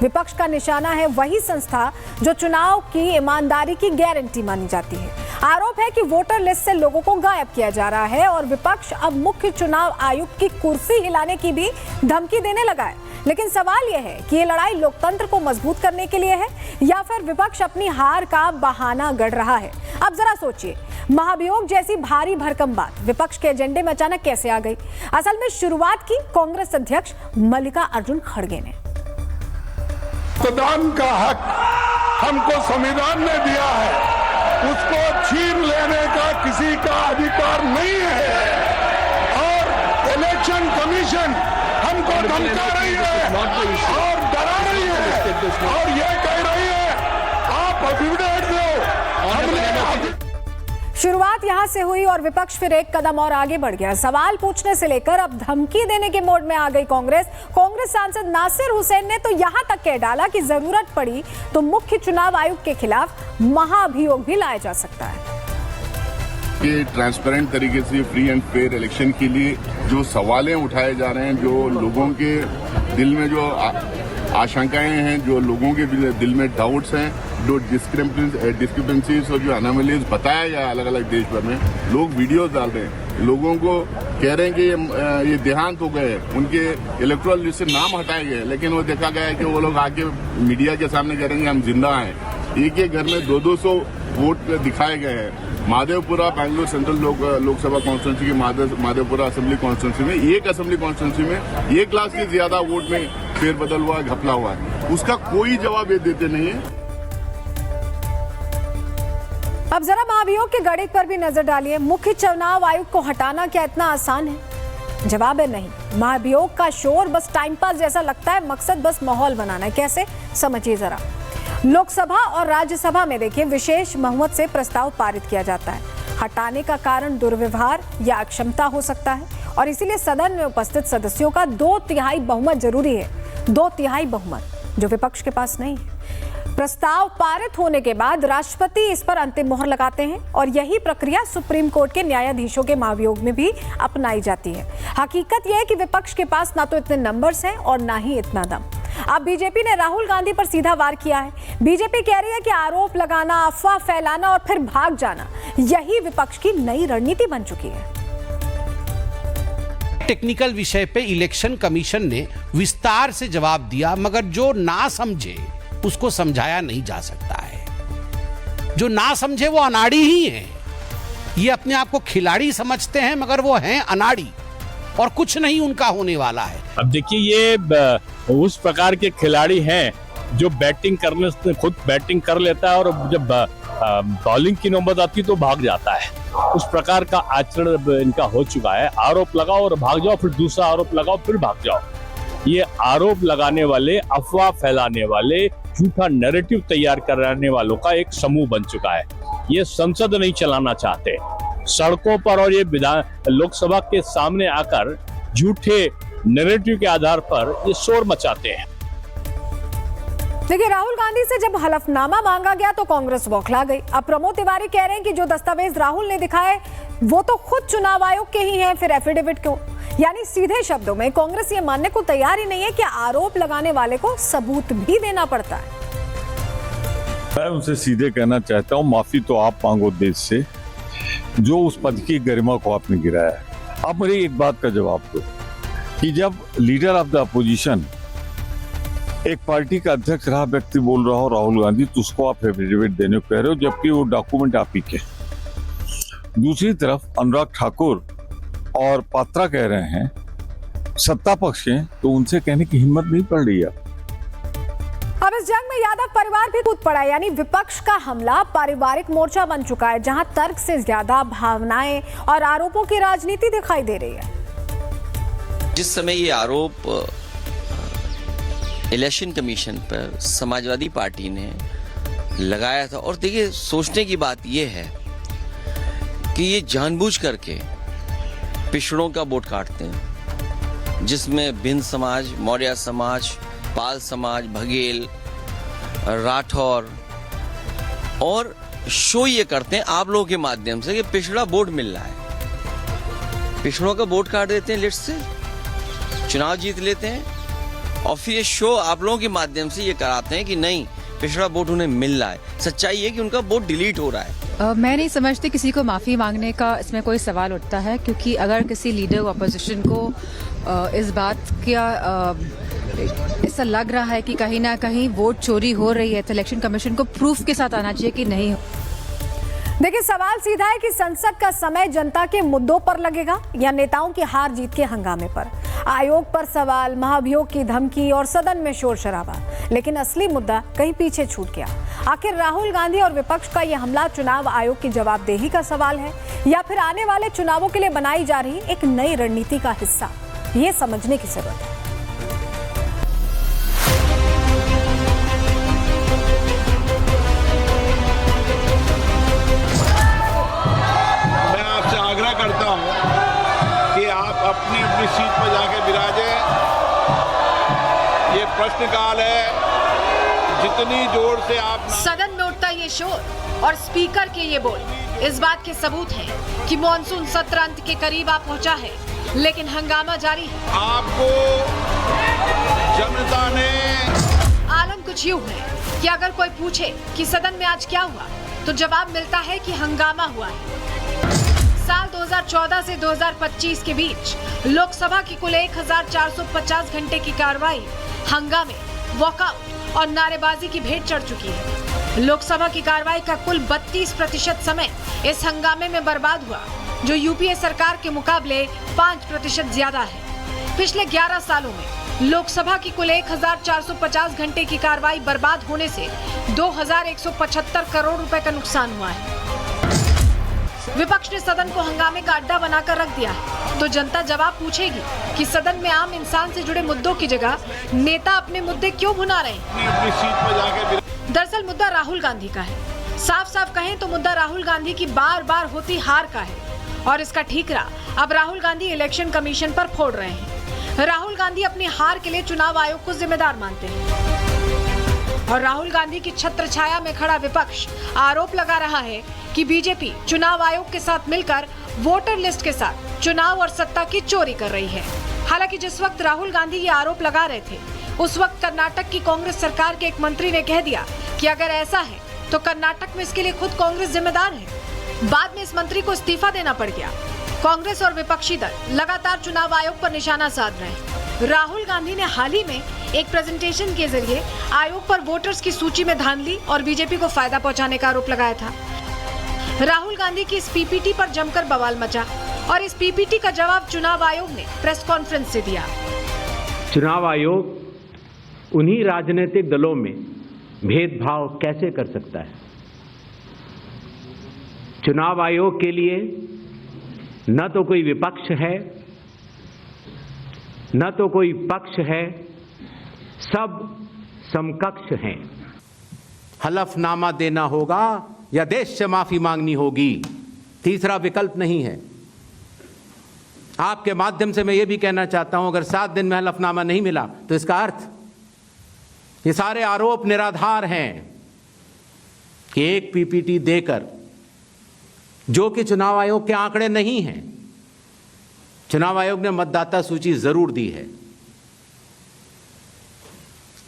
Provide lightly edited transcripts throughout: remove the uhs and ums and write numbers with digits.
विपक्ष का निशाना है वही संस्था जो चुनाव की ईमानदारी की गारंटी मानी जाती है। आरोप है कि वोटर लिस्ट से लोगों को गायब किया जा रहा है और विपक्ष अब मुख्य चुनाव आयुक्त की कुर्सी हिलाने की भी धमकी देने लगा है। लेकिन सवाल यह है कि ये लड़ाई लोकतंत्र को मजबूत करने के लिए है या फिर विपक्ष अपनी हार का बहाना गढ़ रहा है। अब जरा सोचिए, महाभियोग जैसी भारी भरकम बात विपक्ष के एजेंडे में अचानक कैसे आ गई? असल में शुरुआत की कांग्रेस अध्यक्ष मल्लिकार्जुन खड़गे ने। मतदान का हक हमको संविधान ने दिया है, उसको छीन लेने का किसी का अधिकार नहीं है। और इलेक्शन कमीशन हमको धमका रही है और डरा रही है और ये कह रही है आप एफिडेविट दो। शुरुआत यहां से हुई और विपक्ष फिर एक कदम और आगे बढ़ गया। सवाल पूछने से लेकर अब धमकी देने के मोड में आ गई कांग्रेस। कांग्रेस सांसद नासिर हुसैन ने तो यहां तक कह डाला कि जरूरत पड़ी तो मुख्य चुनाव आयुक्त के खिलाफ महाभियोग भी लाया जा सकता है। कि ट्रांसपेरेंट तरीके से फ्री एंड फेयर इलेक्शन के लिए जो सवालें उठाए जा रहे हैं, जो लोगों के दिल में जो आशंकाएं हैं, जो लोगों के दिल में डाउट्स हैं, जो डिस्क्रिपेंसीज और जो एनोमलीज बताया गया अलग अलग देश भर में, लोग वीडियोस डाल रहे हैं, लोगों को कह रहे हैं कि ये देहांत हो गए, उनके इलेक्टोरल लिस्ट से नाम हटाए गए, लेकिन वो देखा गया है कि वो लोग आके मीडिया के सामने कह रहे हैं हम जिंदा हैं। एक एक घर में 200 वोट दिखाए गए हैं। माधवपुरा बेंगलुरु सेंट्रल लोकसभा कॉन्स्टिट्यूंसी की माधवपुरा असेंबली कॉन्स्टिट्यूंसी में एक असेंबली कॉन्स्टिट्यूंसी में 1 लाख से ज्यादा वोट में फेरबदल हुआ, घपला हुआ है, उसका कोई जवाब ये देते नहीं है। अब जरा महाभियोग के गणित पर भी नजर डालिए। मुख्य चुनाव आयुक्त को हटाना क्या इतना आसान है? जवाब है नहीं। महाभियोग का शोर बस टाइम पास जैसा लगता है, मकसद बस माहौल बनाना है। कैसे, समझिए जरा। लोकसभा और राज्यसभा में देखिए विशेष बहुमत से प्रस्ताव पारित किया जाता है। हटाने का कारण दुर्व्यवहार या अक्षमता हो सकता है और इसीलिए सदन में उपस्थित सदस्यों का 2/3 बहुमत जरूरी है। 2/3 बहुमत जो विपक्ष के पास नहीं है। प्रस्ताव पारित होने के बाद राष्ट्रपति इस पर अंतिम मोहर लगाते हैं और यही प्रक्रिया सुप्रीम कोर्ट के न्यायाधीशों के महाभियोग में भी अपनाई जाती है। हकीकत यह है कि विपक्ष के पास ना तो इतने नंबर्स हैं और ना ही इतना दम। अब बीजेपी ने राहुल गांधी पर सीधा वार किया है। बीजेपी कह रही है कि आरोप लगाना, अफवाह फैलाना और फिर भाग जाना, यही विपक्ष की नई रणनीति बन चुकी है। टेक्निकल विषय पे इलेक्शन कमीशन ने विस्तार से जवाब दिया, मगर जो ना समझे उसको समझाया नहीं जा सकता है। जो ना समझे वो अनाड़ी ही है। ये अपने आप को खिलाड़ी समझते हैं मगर वो हैं अनाड़ी और कुछ नहीं उनका होने वाला है। अब देखिए, ये उस प्रकार के खिलाड़ी हैं जो बैटिंग करने से खुद बैटिंग कर लेता है और जब बॉलिंग की नौबत आती तो भाग जाता है। उस प्रकार का आचरण इनका हो चुका है। आरोप लगाओ और भाग जाओ, फिर दूसरा आरोप लगाओ, फिर भाग जाओ। ये आरोप लगाने वाले, अफवाह फैलाने वाले, झूठा नैरेटिव तैयार कराने वालों का एक समूह बन चुका है। ये संसद नहीं चलाना चाहते, सड़कों पर और ये लोकसभा के सामने आकर झूठे नैरेटिव के आधार पर ये शोर मचाते हैं। देखिए, राहुल गांधी से जब हलफनामा मांगा गया तो कांग्रेस बौखला गई। अब प्रमोद तिवारी कह रहे हैं कि जो दस्तावेज राहुल ने दिखाए वो तो खुद चुनाव आयोग के ही हैं, फिर एफिडेविट क्यों? यानी सीधे शब्दों में कांग्रेस ये मानने को तैयार ही नहीं है कि आरोप लगाने वाले को सबूत भी देना पड़ता है। मैं उनसे सीधे कहना चाहता हूँ, माफी तो आप मांगो देश से, जो उस पद की गरिमा को आपने गिराया है। आप मुझे एक बात का जवाब दो कि जब लीडर ऑफ द अपोजिशन, एक पार्टी का अध्यक्ष रहा व्यक्ति बोल रहा हो राहुल गांधी, तो उसको आप एफिडेविट देने को कह रहे हो, जबकि वो डॉक्यूमेंट आप ही के। दूसरी तरफ अनुराग ठाकुर और पात्रा कह रहे हैं, सत्ता पक्ष के, तो उनसे कहने की हिम्मत नहीं पड़ रही है। अब इस जंग में यादव परिवार भी कूद पड़ा है। यानी विपक्ष का हमला पारिवारिक मोर्चा बन चुका है, जहां तर्क से ज्यादा भावनाएं और आरोपों की राजनीति दिखाई दे रही है। जिस समय ये आरोप इलेक्शन कमीशन पर समाजवादी पार्टी ने लगाया था, और देखिए सोचने की बात यह है कि ये जानबूझ करके पिछड़ों का वोट काटते हैं, जिसमें भिन्न समाज, मौर्य समाज, पाल समाज, बघेल, राठौर, और शो ये करते हैं आप लोगों के माध्यम से कि पिछड़ा वोट मिल रहा है। पिछड़ों का वोट काट देते हैं लिस्ट से, चुनाव जीत लेते हैं और फिर ये शो आप लोगों के माध्यम से ये कराते हैं कि नहीं, पिछड़ा वोट उन्हें मिल रहा है। सच्चाई है कि उनका वोट डिलीट हो रहा है। मैं नहीं समझती किसी को माफ़ी मांगने का इसमें कोई सवाल उठता है, क्योंकि अगर किसी लीडर ऑपोजिशन को इस बात का ऐसा लग रहा है कि कहीं ना कहीं वोट चोरी हो रही है, तो इलेक्शन कमीशन को प्रूफ के साथ आना चाहिए कि नहीं। देखिए, सवाल सीधा है कि संसद का समय जनता के मुद्दों पर लगेगा या नेताओं की हार जीत के हंगामे पर। आयोग पर सवाल, महाभियोग की धमकी और सदन में शोर शराबा, लेकिन असली मुद्दा कहीं पीछे छूट गया। आखिर राहुल गांधी और विपक्ष का यह हमला चुनाव आयोग की जवाबदेही का सवाल है या फिर आने वाले चुनावों के लिए बनाई जा रही एक नई रणनीति का हिस्सा? ये समझने की जरूरत है। करता हूं कि आप अपनी अपनी सीट पर जाके विराजे। ये प्रश्नकाल है, जितनी जोर से आप सदन में उठता ये शोर और स्पीकर के ये बोल इस बात के सबूत हैं कि मॉनसून सत्र अंत के करीब आ पहुंचा है, लेकिन हंगामा जारी है। आपको जनता ने आलम कुछ यूं है कि अगर कोई पूछे कि सदन में आज क्या हुआ, तो जवाब मिलता है कि हंगामा हुआ है। साल 2014 से 2025 के बीच लोकसभा की कुल 1450 घंटे की कार्रवाई हंगामे, वॉकआउट और नारेबाजी की भेंट चढ़ चुकी है। लोकसभा की कार्रवाई का कुल 32% समय इस हंगामे में बर्बाद हुआ, जो यूपीए सरकार के मुकाबले 5% ज्यादा है। पिछले 11 सालों में लोकसभा की कुल 1450 घंटे की कार्रवाई बर्बाद होने से 2175 करोड़ रुपए का नुकसान हुआ है। विपक्ष ने सदन को हंगामे का अड्डा बनाकर रख दिया है, तो जनता जवाब पूछेगी कि सदन में आम इंसान से जुड़े मुद्दों की जगह नेता अपने मुद्दे क्यों भुना रहे हैं। दरअसल मुद्दा राहुल गांधी का है। साफ साफ कहें तो मुद्दा राहुल गांधी की बार बार होती हार का है, और इसका ठीकरा अब राहुल गांधी इलेक्शन कमीशन पर फोड़ रहे हैं। राहुल गांधी अपनी हार के लिए चुनाव आयोग को जिम्मेदार मानते हैं, और राहुल गांधी की छत्र छाया में खड़ा विपक्ष आरोप लगा रहा है कि बीजेपी चुनाव आयोग के साथ मिलकर वोटर लिस्ट के साथ चुनाव और सत्ता की चोरी कर रही है। हालांकि जिस वक्त राहुल गांधी ये आरोप लगा रहे थे, उस वक्त कर्नाटक की कांग्रेस सरकार के एक मंत्री ने कह दिया कि अगर ऐसा है तो कर्नाटक में इसके लिए खुद कांग्रेस जिम्मेदार है। बाद में इस मंत्री को इस्तीफा देना पड़ गया। कांग्रेस और विपक्षी दल लगातार चुनाव आयोग पर निशाना साध रहे हैं। राहुल गांधी ने हाल ही में एक प्रेजेंटेशन के जरिए आयोग पर वोटर्स की सूची में धांधली और बीजेपी को फायदा पहुंचाने का आरोप लगाया था। राहुल गांधी की इस पीपीटी पर जमकर बवाल मचा, और इस पीपीटी का जवाब चुनाव आयोग ने प्रेस कॉन्फ्रेंस से दिया। चुनाव आयोग उन्हीं राजनीतिक दलों में भेदभाव कैसे कर सकता है? चुनाव आयोग के लिए न तो कोई विपक्ष है, न तो कोई पक्ष है, सब समकक्ष हैं। हलफनामा देना होगा या देश से माफी मांगनी होगी, तीसरा विकल्प नहीं है। आपके माध्यम से मैं ये भी कहना चाहता हूं, अगर 7 दिन में हलफनामा नहीं मिला तो इसका अर्थ ये सारे आरोप निराधार हैं कि एक पीपीटी देकर, जो कि चुनाव आयोग के आंकड़े नहीं हैं। चुनाव आयोग ने मतदाता सूची जरूर दी है,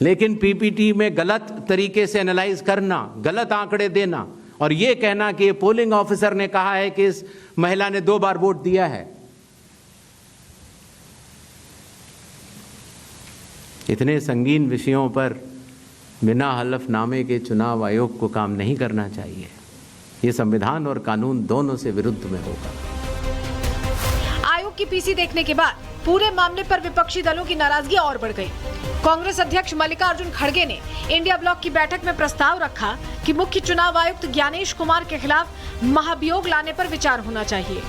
लेकिन पीपीटी में गलत तरीके से एनालाइज करना, गलत आंकड़े देना और यह कहना कि पोलिंग ऑफिसर ने कहा है कि इस महिला ने 2 बार वोट दिया है, इतने संगीन विषयों पर बिना हलफनामे के चुनाव आयोग को काम नहीं करना चाहिए। ये संविधान और कानून दोनों से विरुद्ध में होगा। आयोग की पीसी देखने के बाद पूरे मामले पर विपक्षी दलों की नाराजगी और बढ़ गई। कांग्रेस अध्यक्ष मल्लिकार्जुन खड़गे ने इंडिया ब्लॉक की बैठक में प्रस्ताव रखा कि मुख्य चुनाव आयुक्त ज्ञानेश कुमार के खिलाफ महाभियोग लाने पर विचार होना चाहिए।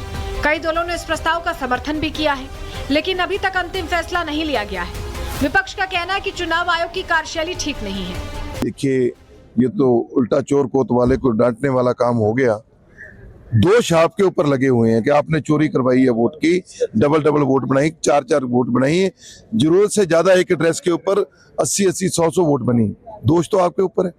कई दलों ने इस प्रस्ताव का समर्थन भी किया है, लेकिन अभी तक अंतिम फैसला नहीं लिया गया है। विपक्ष का कहना है कि चुनाव आयोग की कार्यशैली ठीक नहीं है। देखिए, ये तो उल्टा चोर कोतवाले को डांटने वाला काम हो गया। दोष आपके ऊपर लगे हुए हैं कि आपने चोरी करवाई है वोट की, डबल वोट बनाई, 4 वोट बनाई है, जरूरत से ज्यादा एक एड्रेस के ऊपर 80 100 वोट बनी। दोष तो आपके ऊपर है,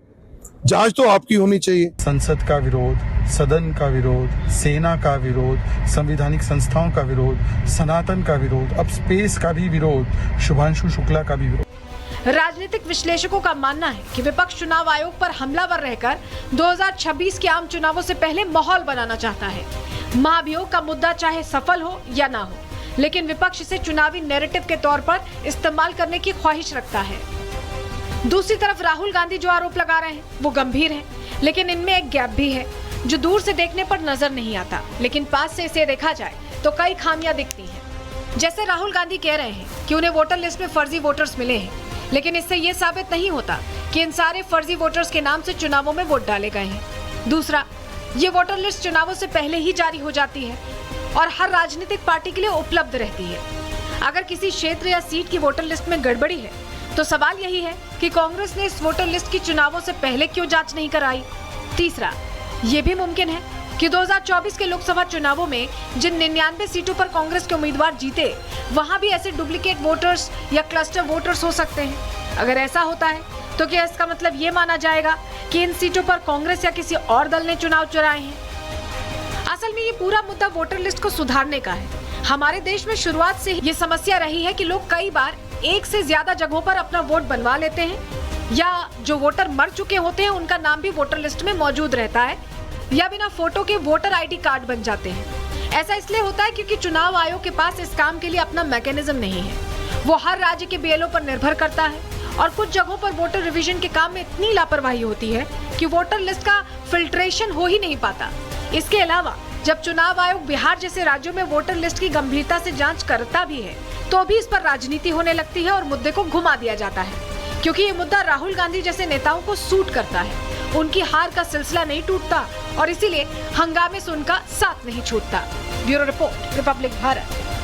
जांच तो आपकी होनी चाहिए। संसद का विरोध, सदन का विरोध, सेना का विरोध, संवैधानिक संस्थाओं का विरोध, सनातन का विरोध, अब स्पेस का भी विरोध, शुभांशु शुक्ला का भी विरोध। राजनीतिक विश्लेषकों का मानना है कि विपक्ष चुनाव आयोग पर हमलावर रहकर 2026 के आम चुनावों से पहले माहौल बनाना चाहता है। महाभियोग का मुद्दा चाहे सफल हो या ना हो, लेकिन विपक्ष इसे चुनावी नैरेटिव के तौर पर इस्तेमाल करने की ख्वाहिश रखता है। दूसरी तरफ राहुल गांधी जो आरोप लगा रहे हैं वो गंभीर है, लेकिन इनमें एक गैप भी है जो दूर से देखने पर नजर नहीं आता, लेकिन पास से इसे देखा जाए तो कई खामियां दिखती हैं। जैसे राहुल गांधी कह रहे हैं कि उन्हें वोटर लिस्ट में फर्जी वोटर्स मिले हैं, लेकिन इससे ये साबित नहीं होता कि इन सारे फर्जी वोटर्स के नाम से चुनावों में वोट डाले गए हैं। दूसरा, ये वोटर लिस्ट चुनावों से पहले ही जारी हो जाती है और हर राजनीतिक पार्टी के लिए उपलब्ध रहती है। अगर किसी क्षेत्र या सीट की वोटर लिस्ट में गड़बड़ी है तो सवाल यही है कि कांग्रेस ने इस वोटर लिस्ट की चुनावों से पहले क्यों जांच नहीं कराई। तीसरा, ये भी मुमकिन है कि 2024 के लोकसभा चुनावों में जिन 99 सीटों पर कांग्रेस के उम्मीदवार जीते, वहां भी ऐसे डुप्लीकेट वोटर्स या क्लस्टर वोटर्स हो सकते हैं। अगर ऐसा होता है तो क्या इसका मतलब ये माना जाएगा कि इन सीटों पर कांग्रेस या किसी और दल ने चुनाव चुराए हैं? असल में ये पूरा मुद्दा वोटर लिस्ट को सुधारने का है। हमारे देश में शुरुआत से ही ये समस्या रही है कि लोग कई बार एक से ज्यादा जगहों पर अपना वोट बनवा लेते हैं, या जो वोटर मर चुके होते हैं उनका नाम भी वोटर लिस्ट में मौजूद रहता है, या बिना फोटो के वोटर आईडी कार्ड बन जाते हैं। ऐसा इसलिए होता है क्योंकि चुनाव आयोग के पास इस काम के लिए अपना मैकेनिज्म नहीं है। वो हर राज्य के बीएलओ पर निर्भर करता है और कुछ जगहों पर वोटर रिवीजन के काम में इतनी लापरवाही होती है कि वोटर लिस्ट का फिल्ट्रेशन हो ही नहीं पाता। इसके अलावा जब चुनाव आयोग बिहार जैसे राज्यों में वोटर लिस्ट की गंभीरता से जांच करता भी है तो भी इस पर राजनीति होने लगती है और मुद्दे को घुमा दिया जाता है, क्योंकि ये मुद्दा राहुल गांधी जैसे नेताओं को सूट करता है। उनकी हार का सिलसिला नहीं टूटता और इसीलिए हंगामे से उनका साथ नहीं छूटता। Bureau report, Republic Bharat.